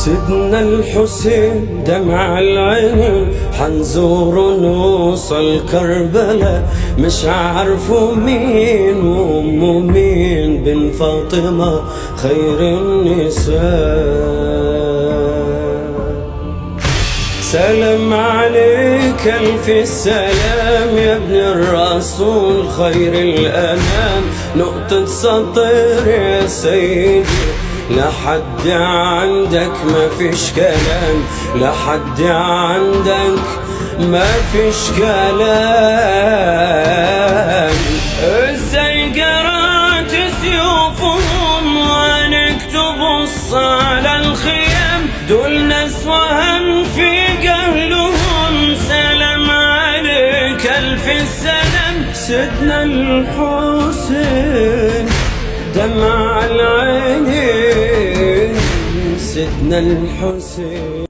سيدنا الحسين دمع العين حنزور نوصل كربلاء، مش عارفوا مين وامه مين، بن فاطمة خير النساء. سلام عليك ألف السلام يا ابن الرسول خير الأنام، نقطة سطر يا سيدي لحد عندك ما فيش كلام، لحد عندك ما فيش كلام. ازاي قرأت سيوفهم وانك تبص على الخيام، دول ناس وهم في قهلهم. سلام عليك ألف السلام سيدنا الحسين دمع العينين سيدنا الحسين.